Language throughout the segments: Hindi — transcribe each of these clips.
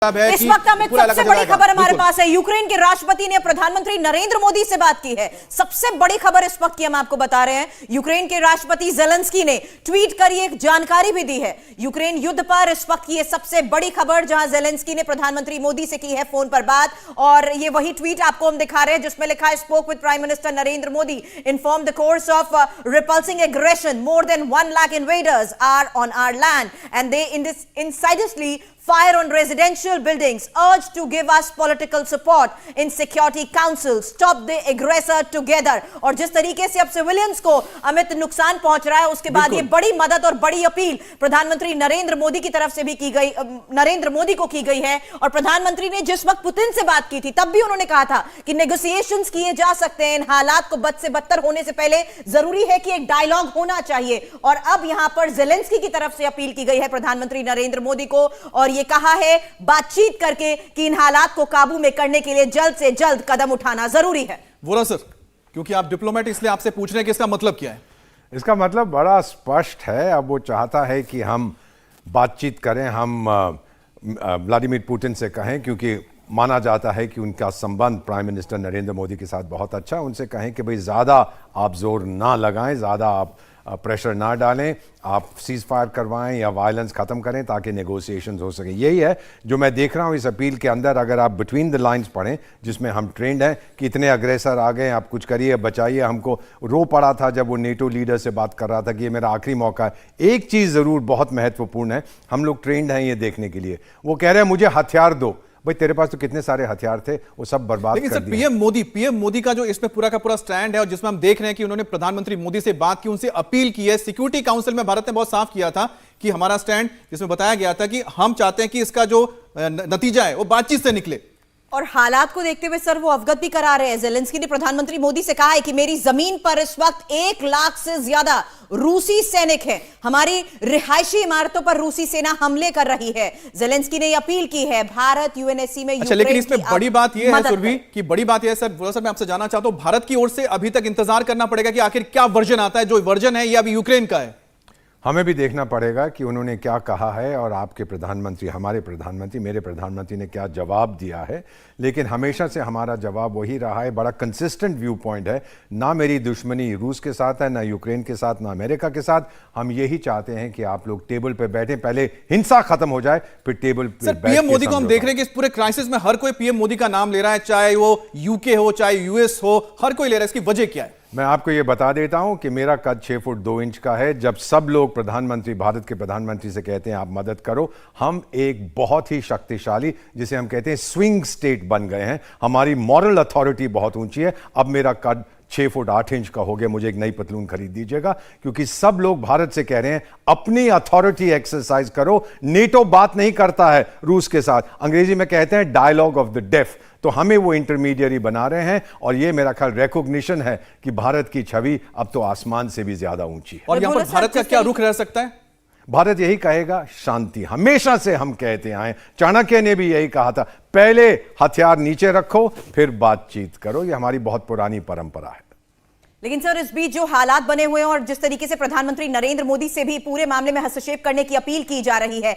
इस वक्त हमें सबसे बड़ी खबर हमारे पास है। यूक्रेन के राष्ट्रपति ने प्रधानमंत्री नरेंद्र मोदी से बात की है। सबसे बड़ी खबर इस वक्त की हम आपको बता रहे हैं। यूक्रेन के राष्ट्रपति जेलेंस्की ने ट्वीट कर एक जानकारी भी दी है। यूक्रेन युद्ध पर इस वक्त की सबसे बड़ी खबर, जहां जेलेंस्की ने प्रधानमंत्री मोदी से की है फोन पर बात, और ये वही ट्वीट आपको हम दिखा रहे हैं जिसमें लिखा है, spoke with prime minister Narendra Modi, inform the course of repulsing aggression, more than 1 lakh invaders are on our land and they insidiously fire on residential buildings, urge to give us political support in Security Council, stop the aggressor together। और जिस तरीके से अब सिविलियंस को अमित नुकसान पहुंच रहा है, उसके बाद ये बड़ी मदद और बड़ी अपील प्रधानमंत्री नरेंद्र मोदी की तरफ से भी की गई, नरेंद्र मोदी को की गई है। और प्रधानमंत्री ने जिस वक्त पुतिन से बात की थी तब भी उन्होंने कहा था कि नेगोशिएशंस किए जा सकते हैं, इन हालात को बद से बदतर होने से पहले जरूरी है कि एक डायलॉग होना चाहिए। और अब यहां पर जेलेंस्की की तरफ से अपील की गई है प्रधानमंत्री नरेंद्र मोदी को, और ये कहा है बातचीत करके कि इन हालात को काबू में करने के लिए जल्द से जल्द कदम उठाना जरूरी है। बोला सर, क्योंकि आप डिप्लोमेट, इसलिए आपसे पूछ रहे हैं कि इसका मतलब क्या है। इसका मतलब बड़ा स्पष्ट है। अब वो चाहता है कि हम बातचीत करें, हम व्लादिमीर पुतिन से कहें, क्योंकि माना जाता है कि उनका संबंध प्राइम मिनिस्टर नरेंद्र मोदी के साथ बहुत अच्छा है। उनसे कहें कि भाई ज़्यादा आप जोर ना लगाएं, ज़्यादा आप प्रेशर ना डालें, आप सीज फायर करवाएं या वायलेंस ख़त्म करें ताकि नेगोशिएशंस हो सकें। यही है जो मैं देख रहा हूं इस अपील के अंदर। अगर आप बिटवीन द लाइंस पढ़ें, जिसमें हम ट्रेंड हैं कि इतने अग्रेसर आ गए, आप कुछ करिए, बचाइए हमको। रो पड़ा था जब वो नेटो लीडर से बात कर रहा था कि ये मेरा आखिरी मौका है। एक चीज़ ज़रूर बहुत महत्वपूर्ण है, हम लोग ट्रेंड हैं ये देखने के लिए। वो कह रहे हैं मुझे हथियार दो। भाई तेरे पास तो कितने सारे हथियार थे, वो सब बर्बाद कर दिए। लेकिन सर पीएम मोदी का जो इसमें पूरा का पूरा स्टैंड है, और जिसमें हम देख रहे हैं कि उन्होंने प्रधानमंत्री मोदी से बात की, उनसे अपील की है। सिक्योरिटी काउंसिल में भारत ने बहुत साफ किया था कि हमारा स्टैंड, जिसमें बताया गया था कि हम चाहते हैं कि इसका जो नतीजा है वो बातचीत से निकले। और हालात को देखते हुए सर वो अवगत भी करा रहे हैं। जेलेंस्की ने प्रधानमंत्री मोदी से कहा है कि मेरी जमीन पर इस वक्त 1 लाख से ज्यादा रूसी सैनिक हैं, हमारी रिहायशी इमारतों पर रूसी सेना हमले कर रही है। जेलेंस्की ने अपील की है भारत यूएनएससी में। अच्छा, लेकिन इसमें बड़ी बात यह है सुरभि कि बड़ी बात यह है सर, मैं आपसे जानना चाहता हूं, भारत की ओर से अभी तक इंतजार करना पड़ेगा कि आखिर क्या वर्जन आता है। जो वर्जन है ये अभी यूक्रेन का है। हमें भी देखना पड़ेगा कि उन्होंने क्या कहा है और आपके प्रधानमंत्री, हमारे प्रधानमंत्री, मेरे प्रधानमंत्री ने क्या जवाब दिया है। लेकिन हमेशा से हमारा जवाब वही रहा है, बड़ा कंसिस्टेंट व्यू पॉइंट है। ना मेरी दुश्मनी रूस के साथ है, ना यूक्रेन के साथ, ना अमेरिका के साथ। हम यही चाहते हैं कि आप लोग टेबल पे बैठे, पहले हिंसा खत्म हो जाए, फिर टेबल पे। पीएम मोदी को हम देख रहे हैं कि इस पूरे क्राइसिस में हर कोई पीएम मोदी का नाम ले रहा है, चाहे वो यूके हो चाहे यूएस हो, हर कोई ले रहा है। इसकी वजह क्या है? मैं आपको ये बता देता हूं कि मेरा कद 6 फुट 2 इंच का है। जब सब लोग प्रधानमंत्री, भारत के प्रधानमंत्री से कहते हैं आप मदद करो, हम एक बहुत ही शक्तिशाली, जिसे हम कहते हैं स्विंग स्टेट बन गए हैं। हमारी मॉरल अथॉरिटी बहुत ऊंची है। अब मेरा कद 6 फुट 8 इंच का हो गया, मुझे एक नई पतलून खरीद दीजिएगा, क्योंकि सब लोग भारत से कह रहे हैं अपनी अथॉरिटी एक्सरसाइज करो। नेटो बात नहीं करता है रूस के साथ, अंग्रेजी में कहते हैं डायलॉग ऑफ द डेफ। तो हमें वो इंटरमीडियरी बना रहे हैं, और ये मेरा ख्याल रिकॉग्निशन है कि भारत की छवि अब तो आसमान से भी ज्यादा ऊंची है। और यहां पर भारत का क्या रुख रह सकता है? भारत यही कहेगा शांति। हमेशा से हम कहते आए, चाणक्य ने भी यही कहा था, पहले हथियार नीचे रखो फिर बातचीत करो। ये हमारी बहुत पुरानी परंपरा है। लेकिन सर इस बीच जो हालात बने हुए हैं और जिस तरीके से प्रधानमंत्री नरेंद्र मोदी से भी पूरे मामले में हस्तक्षेप करने की अपील की जा रही है,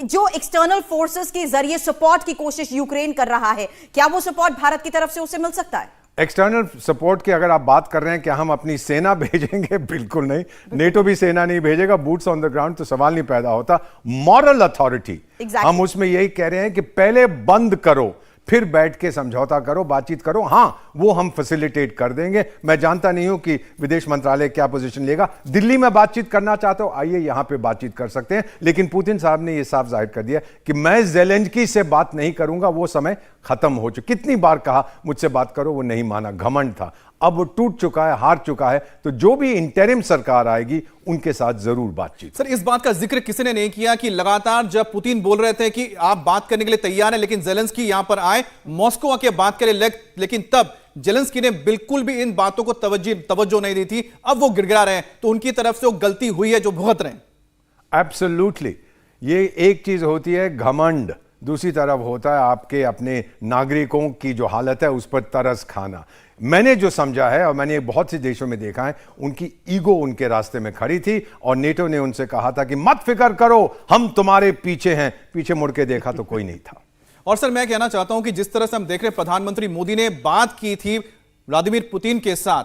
जो एक्सटर्नल फोर्सेस के जरिए सपोर्ट की कोशिश यूक्रेन कर रहा है, क्या वो सपोर्ट भारत की तरफ से उसे मिल सकता है? एक्सटर्नल सपोर्ट की अगर आप बात कर रहे हैं कि हम अपनी सेना भेजेंगे, बिल्कुल नहीं। नेटो भी सेना नहीं भेजेगा, बूट्स ऑन द ग्राउंड तो सवाल नहीं पैदा होता। मॉरल अथॉरिटी, हम उसमें यही कह रहे हैं कि पहले बंद करो, फिर बैठ के समझौता करो, बातचीत करो। हां, वो हम फैसिलिटेट कर देंगे। मैं जानता नहीं हूं कि विदेश मंत्रालय क्या पोजीशन लेगा। दिल्ली में बातचीत करना चाहते हो, आइए यहां पे बातचीत कर सकते हैं। लेकिन पुतिन साहब ने यह साफ जाहिर कर दिया कि मैं जेलेंस्की से बात नहीं करूंगा, वो समय खत्म हो चुका। कितनी बार कहा मुझसे बात करो, वो नहीं माना, घमंड था। अब वो टूट चुका है, हार चुका है। तो जो भी इंटरिम सरकार आएगी उनके साथ जरूर बातचीत। सर इस बात का जिक्र किसी ने नहीं किया कि लगातार जब पुतिन बोल रहे थे कि आप बात करने के लिए तैयार हैं, लेकिन जेलेंस्की यहां पर आए, मॉस्को आके बात करे, लेकिन तब जेलेंस्की ने बिल्कुल भी इन बातों को तवज्जो नहीं दी थी। अब वो गिड़गिड़ा रहे हैं, तो उनकी तरफ से वो गलती हुई है जो भुगत रहे हैं। एब्सोल्युटली। ये एक चीज होती है घमंड, दूसरी तरफ होता है आपके अपने नागरिकों की जो हालत है उस पर तरस खाना। मैंने जो समझा है, और मैंने बहुत से देशों में देखा है, उनकी ईगो उनके रास्ते में खड़ी थी और नेटो ने उनसे कहा था कि मत फिक्र करो, हम तुम्हारे पीछे हैं। पीछे मुड़ के देखा तो कोई नहीं था। और सर मैं कहना चाहता हूं कि जिस तरह से हम देख रहे हैं प्रधानमंत्री मोदी ने बात की थी व्लादिमीर पुतिन के साथ,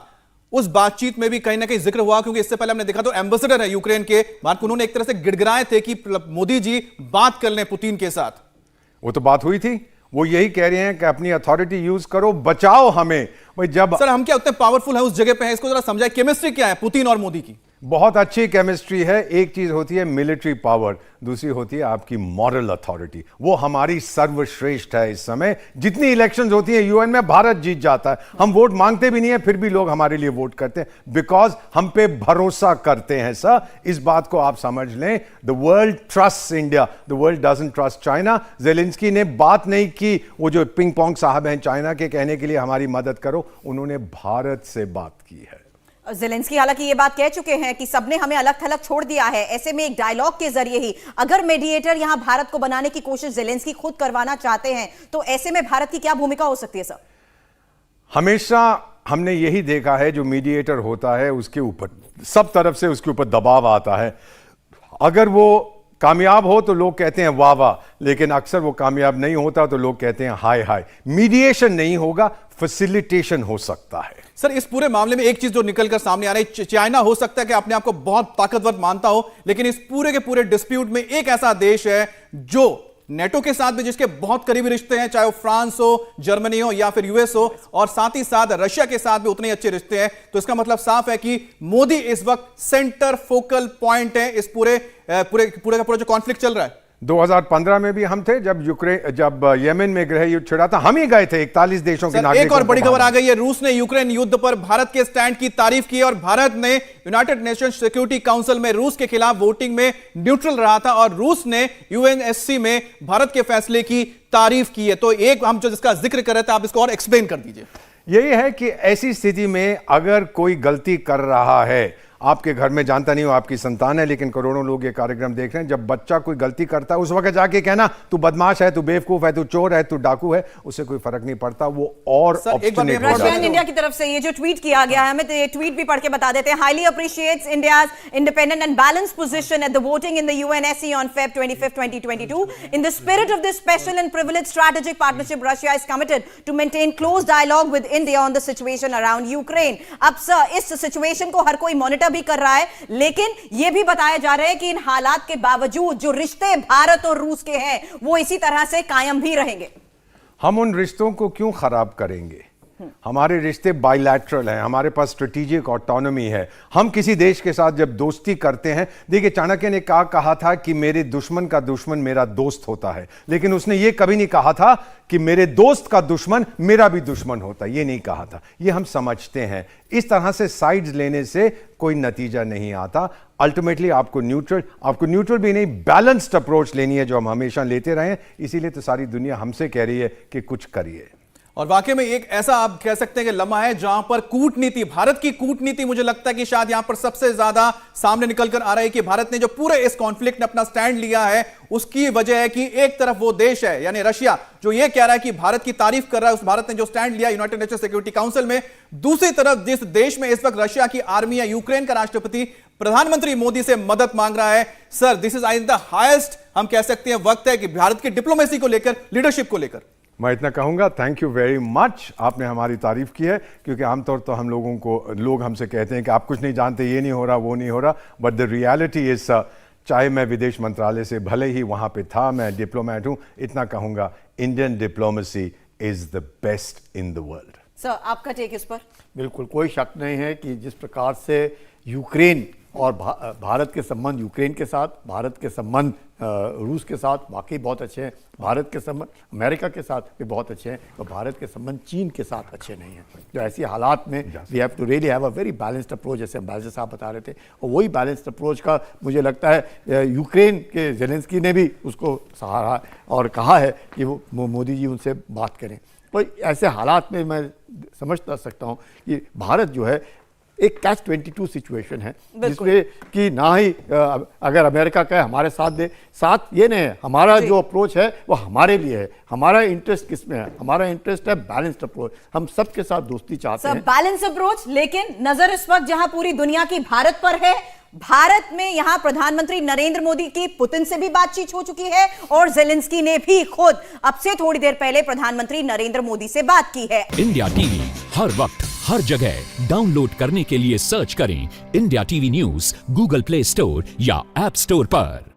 उस बातचीत में भी कहीं ना कहीं जिक्र हुआ, क्योंकि इससे पहले हमने देखा तो एम्बेसडर है यूक्रेन के, बात उन्होंने एक तरह से गिड़गिड़ाए थे कि मोदी जी बात कर लें पुतिन के साथ। वो तो बात हुई थी, वो यही कह रहे हैं कि अपनी अथॉरिटी यूज करो, बचाओ हमें। भाई जब सर हम क्या उतने पावरफुल है उस जगह पे है, इसको जरा समझाए, केमिस्ट्री क्या है पुतिन और मोदी की? बहुत अच्छी केमिस्ट्री है। एक चीज होती है मिलिट्री पावर, दूसरी होती है आपकी मॉरल अथॉरिटी। वो हमारी सर्वश्रेष्ठ है इस समय। जितनी इलेक्शंस होती हैं यूएन में भारत जीत जाता है। हम वोट मांगते भी नहीं है, फिर भी लोग हमारे लिए वोट करते हैं, बिकॉज हम पे भरोसा करते हैं। सर इस बात को आप समझ लें, the world trust India, the world doesn't trust China. Zelensky ने बात नहीं की, वो जो पिंग पोंग साहब हैं चाइना के, कहने के लिए हमारी मदद करो, उन्होंने भारत से बात की है। ज़ेलेंस्की हालांकि ये बात कह चुके हैं कि सबने हमें अलग थलग छोड़ दिया है, ऐसे में एक डायलॉग के जरिए ही अगर मीडिएटर यहां भारत को बनाने की कोशिश ज़ेलेंस्की खुद करवाना चाहते हैं, तो ऐसे में भारत की क्या भूमिका हो सकती है सर? हमेशा हमने यही देखा है, जो मीडिएटर होता है उसके ऊपर सब तरफ से उसके ऊपर दबाव आता है। अगर वो कामयाब हो तो लोग कहते हैं वाह वाह, लेकिन अक्सर वो कामयाब नहीं होता तो लोग कहते हैं हाय हाय। मीडिएशन नहीं होगा, फैसिलिटेशन हो सकता है। सर इस पूरे मामले में एक चीज जो निकलकर सामने आ रही है, चाइना हो सकता है कि अपने आप को बहुत ताकतवर मानता हो, लेकिन इस पूरे के पूरे डिस्प्यूट में एक ऐसा देश है जो नेटो के साथ भी जिसके बहुत करीबी रिश्ते हैं, चाहे वो फ्रांस हो, जर्मनी हो या फिर यूएस हो, और साथ ही साथ रशिया के साथ भी उतने अच्छे रिश्ते हैं। तो इसका मतलब साफ है कि मोदी इस वक्त सेंटर फोकल पॉइंट है इस पूरे का पूरा जो कॉन्फ्लिक्ट चल रहा है। 2015 में भी हम थे, जब यमन में गृह युद्ध छिड़ा था, हम ही गए थे 41 देशों के नागरिकों। एक और बड़ी खबर आ गई है, रूस ने यूक्रेन युद्ध पर भारत के स्टैंड की तारीफ की और भारत ने यूनाइटेड नेशंस सिक्योरिटी काउंसिल में रूस के खिलाफ वोटिंग में न्यूट्रल रहा था और रूस ने यूएनएससी में भारत के फैसले की तारीफ की है। तो एक हम जो जिसका जिक्र कर रहे थे, आप इसको और एक्सप्लेन कर दीजिए। यही है कि ऐसी स्थिति में अगर कोई गलती कर रहा है, आपके घर में, जानता नहीं हो आपकी संतान है, लेकिन करोड़ों लोग ये कार्यक्रम देख रहे हैं, जब बच्चा कोई गलती करता है उस वक्त जाके कहना तू बदमाश है, तू बेवकूफ है, तू चोर है, तू डाकू है, उससे कोई फर्क नहीं पड़ता। वो और रशिया एंड इंडिया की तरफ से ये जो ट्वीट किया गया है, हमें तो ये ट्वीट भी पढ़ के बता देते हैं। Highly appreciates India's independent and balanced position at the voting in the UNSC on Feb 25, 2022 in the spirit of this special and privileged strategic partnership, Russia is committed to maintain close dialogue with India on the situation around Ukraine. अब सर इस सिचुएशन को हर कोई मॉनिटर भी कर रहा है, लेकिन यह भी बताया जा रहा है कि इन हालात के बावजूद जो रिश्ते भारत और रूस के हैं वो इसी तरह से कायम भी रहेंगे। हम उन रिश्तों को क्यों खराब करेंगे? हमारे रिश्ते बायलैटरल हैं, हमारे पास स्ट्रेटेजिक ऑटोनॉमी है। हम किसी देश के साथ जब दोस्ती करते हैं, देखिए चाणक्य ने कहा था कि मेरे दुश्मन का दुश्मन मेरा दोस्त होता है, लेकिन उसने ये कभी नहीं कहा था कि मेरे दोस्त का दुश्मन मेरा भी दुश्मन होता है, ये नहीं कहा था। ये हम समझते हैं। इस तरह से साइड्स लेने से कोई नतीजा नहीं आता। अल्टीमेटली आपको न्यूट्रल भी नहीं, बैलेंस्ड अप्रोच लेनी है, जो हम हमेशा लेते रहे हैं। इसीलिए तो सारी दुनिया हमसे कह रही है कि कुछ करिए। और वाकई में एक ऐसा आप कह सकते हैं कि लम्हा है जहां पर कूटनीति, भारत की कूटनीति, मुझे लगता है कि शायद यहां पर सबसे ज्यादा सामने निकलकर आ रहा है कि भारत ने जो पूरे इस कॉन्फ्लिक्ट में अपना स्टैंड लिया है, उसकी वजह है कि एक तरफ वो देश है यानी रशिया जो ये कह रहा है कि भारत की तारीफ कर रहा है, उस भारत ने जो स्टैंड लिया यूनाइटेड नेशंस सिक्योरिटी काउंसिल में। दूसरी तरफ जिस देश में इस वक्त रशिया की आर्मी है, यूक्रेन का राष्ट्रपति प्रधानमंत्री मोदी से मदद मांग रहा है। Sir this is I the highest, हम कह सकते हैं, वक्त है कि भारत की डिप्लोमेसी को लेकर, लीडरशिप को लेकर। मैं इतना कहूंगा, थैंक यू वेरी मच, आपने हमारी तारीफ की है, क्योंकि आमतौर तो लोग हमसे कहते हैं कि आप कुछ नहीं जानते, ये नहीं हो रहा, वो नहीं हो रहा, बट द रियलिटी इज, चाहे मैं विदेश मंत्रालय से भले ही वहां पे था, मैं डिप्लोमेट हूं, इतना कहूंगा, Indian diplomacy is the best in the world. Sir आपका टेक इस पर? बिल्कुल कोई शक नहीं है कि जिस प्रकार से यूक्रेन और भारत के संबंध यूक्रेन के साथ, भारत के संबंध रूस के साथ वाकई बहुत अच्छे हैं, भारत के संबंध अमेरिका के साथ भी बहुत अच्छे हैं, तो भारत के संबंध चीन के साथ अच्छे नहीं हैं। तो ऐसी हालात में we have to really have a very balanced approach, जैसे एम्बेसडर साहब बता रहे थे, और वही बैलेंस्ड अप्रोच का मुझे लगता है यूक्रेन के ज़ेलेंस्की ने भी उसको सहारा और कहा है कि वो मोदी जी उनसे बात करें। तो ऐसे हालात में मैं समझ सकता हूँ कि भारत जो है एक कैच 22 सिचुएशन है, जिसमें कि ना ही अगर अमेरिका कहे हमारे साथ दे, साथ ये नहीं है, हमारा जो अप्रोच है वो हमारे लिए है। हमारा इंटरेस्ट किस में है? हमारा इंटरेस्ट है बैलेंस्ड अप्रोच, हम सबके साथ दोस्ती चाहते हैं, बैलेंस अप्रोच। लेकिन नजर इस वक्त जहां पूरी दुनिया की भारत पर है, भारत में यहां प्रधानमंत्री नरेंद्र मोदी की पुतिन से भी बातचीत हो चुकी है और जेलेंस्की ने भी खुद अब से थोड़ी देर पहले प्रधानमंत्री नरेंद्र मोदी से बात की है। इंडिया टीवी हर वक्त हर जगह डाउनलोड करने के लिए सर्च करें India TV news Google play store या ऐप स्टोर पर।